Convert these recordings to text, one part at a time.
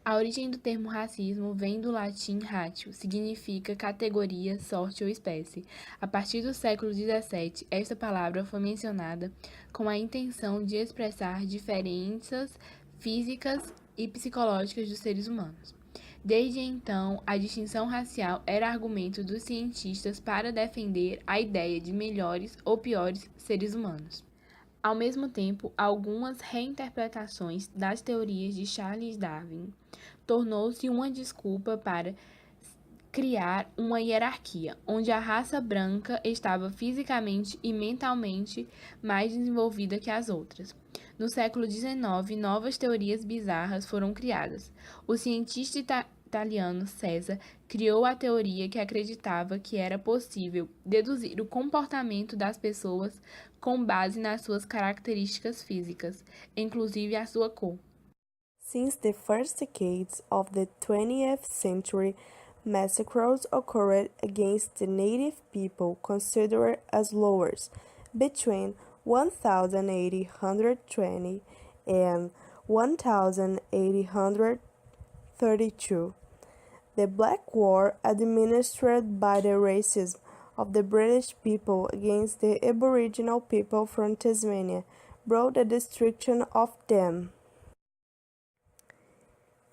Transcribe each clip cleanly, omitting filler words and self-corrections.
A origem do termo racismo vem do latim ratio, significa categoria, sorte ou espécie. A partir do século XVII, esta palavra foi mencionada com a intenção de expressar diferenças físicas e psicológicas dos seres humanos. Desde então, a distinção racial era argumento dos cientistas para defender a ideia de melhores ou piores seres humanos. Ao mesmo tempo, algumas reinterpretações das teorias de Charles Darwin tornou-se uma desculpa para criar uma hierarquia, onde a raça branca estava fisicamente e mentalmente mais desenvolvida que as outras. No século XIX, novas teorias bizarras foram criadas. O cientista italiano César criou a teoria que acreditava que era possível deduzir o comportamento das pessoas com base nas suas características físicas, inclusive a sua cor. Since the first decades of the 20th century, massacres occurred against the native people considered as lowers between 1820 and 1832. The Black War, administered by the racism of the British people against the Aboriginal people from Tasmania, brought the destruction of them.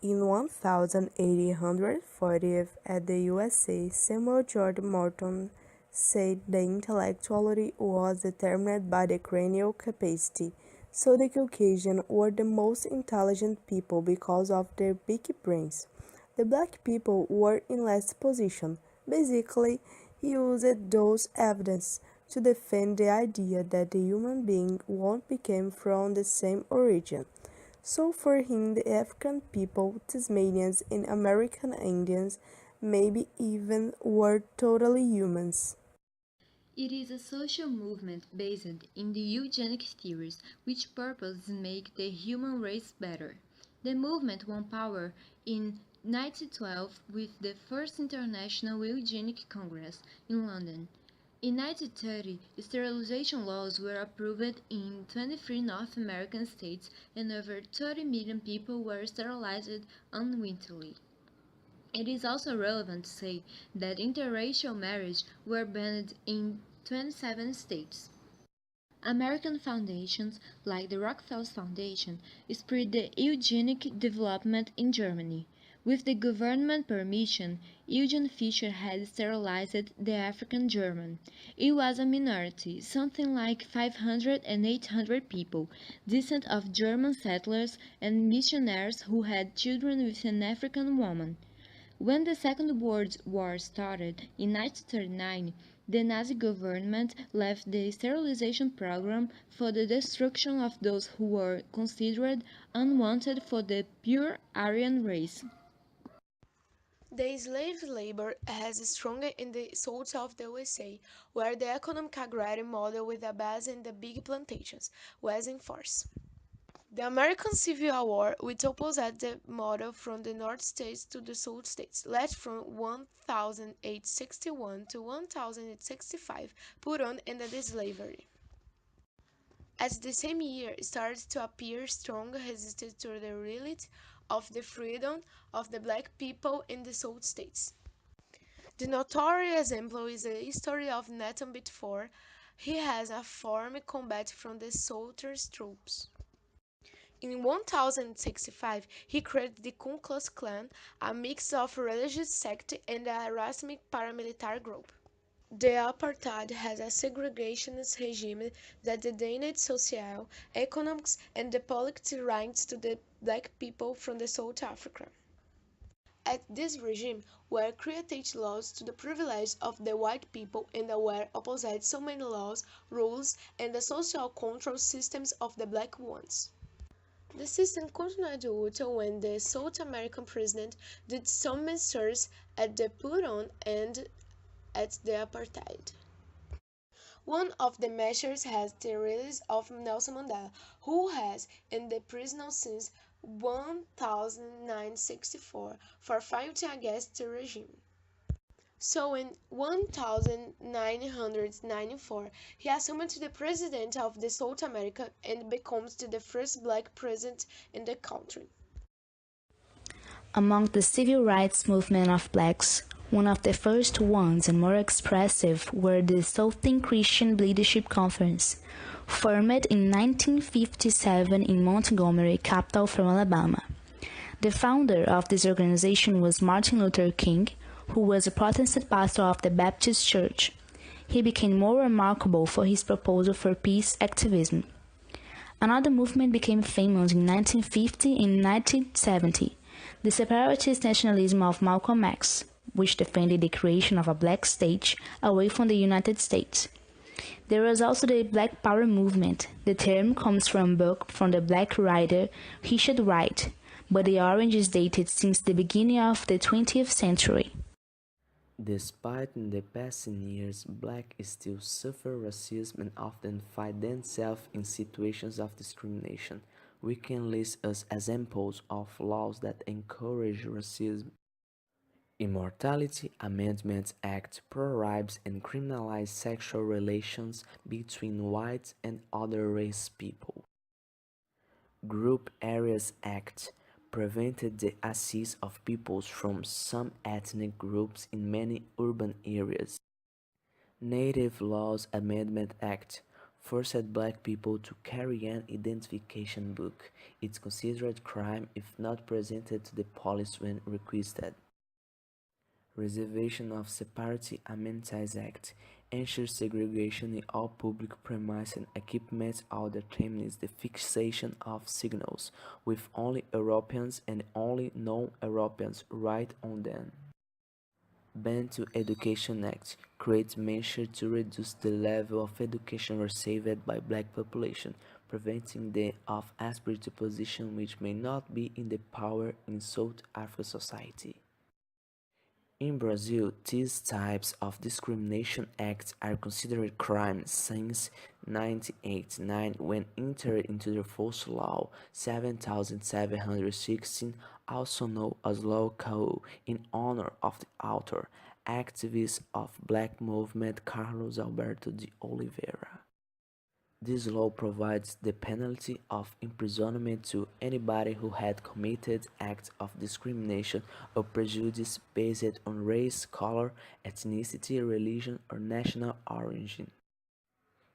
In 1840, at the USA, Samuel George Morton said the intellectuality was determined by the cranial capacity, so the Caucasians were the most intelligent people because of their big brains. The black people were in last position. Basically, he used those evidence to defend the idea that the human being won't become from the same origin. So for him, the African people, Tasmanians, and American Indians, maybe even were totally humans. It is a social movement based in the eugenic theories, which purpose is make the human race better. The movement won power in 1912 with the First International Eugenic Congress in London. In 1930, sterilization laws were approved in 23 North American states and over 30 million people were sterilized unwittingly. It is also relevant to say that interracial marriage were banned in 27 states. American foundations, like the Rockefeller Foundation, spread the eugenic development in Germany. With the government permission, Eugen Fischer had sterilized the African German. It was a minority, something like 500 and 800 people, descent of German settlers and missionaries who had children with an African woman. When the Second World War started in 1939, the Nazi government left the sterilization program for the destruction of those who were considered unwanted for the pure Aryan race. The slave labor has strong in the South of the USA, where the economic agrarian model with a base in the big plantations was in force. The American Civil War, which opposed the model from the North States to the South States, led from 1861 to 1865, put on ended slavery. At the same year started to appear strong resistance to the reality of the freedom of the black people in the South States. The notorious example is the story of Nathan Bedford. He has a former combat from the Southern troops. In 1065, he created the Ku Klux Klan, a mix of religious sect and a racist paramilitary group. The apartheid has a segregationist regime that denied social, economic, and the political rights to the black people from the South Africa. At this regime were created laws to the privilege of the white people and were opposed so many laws, rules, and the social control systems of the black ones. The system continued until when the South American president did some measures at the put on end at the apartheid. One of the measures has the release of Nelson Mandela, who has in the prison since 1964 for fighting against the regime. So in 1994, he assumed the president of the South America and becomes the first black president in the country. Among the civil rights movement of blacks, one of the first ones and more expressive were the Southern Christian Leadership Conference, formed in 1957 in Montgomery, capital from Alabama. The founder of this organization was Martin Luther King, who was a Protestant pastor of the Baptist Church. He became more remarkable for his proposal for peace activism. Another movement became famous in 1950 and 1970, the separatist nationalism of Malcolm X, which defended the creation of a black state away from the United States. There was also the Black Power movement. The term comes from a book from the black writer Richard Wright, but the origin is dated since the beginning of the 20th century. Despite in the passing years, blacks still suffer racism and often find themselves in situations of discrimination. We can list as examples of laws that encourage racism. Immortality Amendment Act prohibits and criminalizes sexual relations between white and other race people. Group Areas Act prevented the access of peoples from some ethnic groups in many urban areas. Native Laws Amendment Act forced black people to carry an identification book. It's considered a crime if not presented to the police when requested. Reservation of Separate Amenities Act ensures segregation in all public premises and equipment or determines the fixation of signals, with only Europeans and only non-Europeans right on them. Ban to Education Act creates measures to reduce the level of education received by black population, preventing them of aspiring to positions which may not be in the power in South African society. In Brazil, these types of discrimination acts are considered crimes since 1989 when entered into the force law 7716, also known as Law Code, in honor of the author, activist of black movement Carlos Alberto de Oliveira. This law provides the penalty of imprisonment to anybody who had committed acts of discrimination or prejudice based on race, color, ethnicity, religion, or national origin.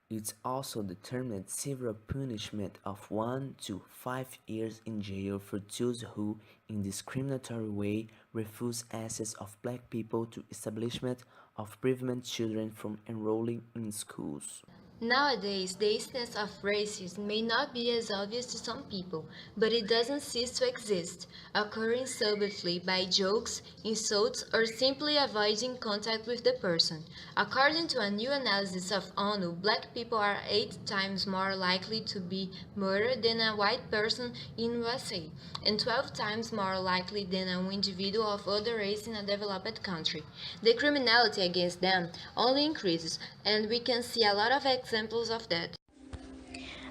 It also determined severe punishment of 1 to 5 years in jail for those who, in discriminatory way, refuse access of black people to establishment or prevent children from enrolling in schools. Nowadays, the instance of racism may not be as obvious to some people, but it doesn't cease to exist, occurring subtly by jokes, insults, or simply avoiding contact with the person. According to a new analysis of ONU, black people are 8 times more likely to be murdered than a white person in USA, and 12 times more likely than an individual of other race in a developed country. The criminality against them only increases, and we can see a lot of examples of that.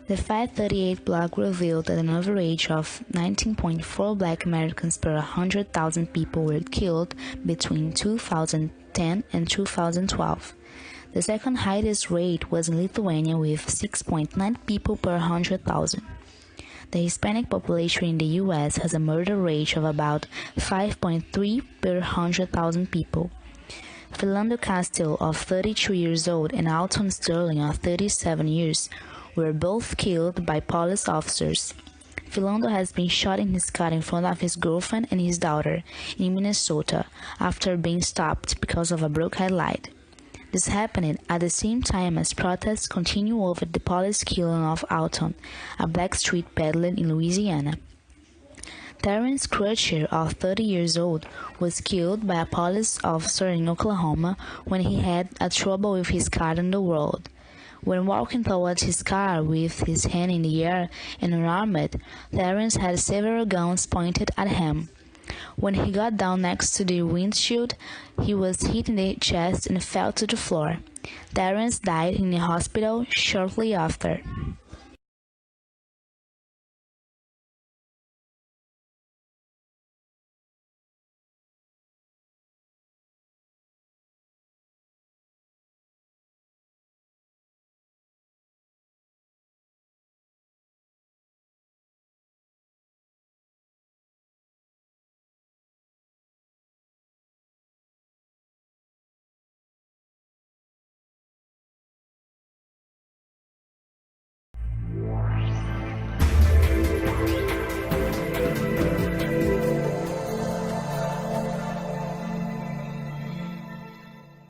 The 538 blog revealed that an average of 19.4 black Americans per 100,000 people were killed between 2010 and 2012. The second highest rate was in Lithuania with 6.9 people per 100,000. The Hispanic population in the US has a murder rate of about 5.3 per 100,000 people. Philando Castile, of 32 years old, and Alton Sterling, of 37 years, were both killed by police officers. Philando has been shot in his car in front of his girlfriend and his daughter in Minnesota after being stopped because of a broke headlight. This happened at the same time as protests continue over the police killing of Alton, a black street peddler in Louisiana. Terrence Crutcher, of 30 years old, was killed by a police officer in Oklahoma when he had a trouble with his car on the road. When walking towards his car with his hand in the air and unarmed, Terrence had several guns pointed at him. When he got down next to the windshield, he was hit in the chest and fell to the floor. Terrence died in the hospital shortly after.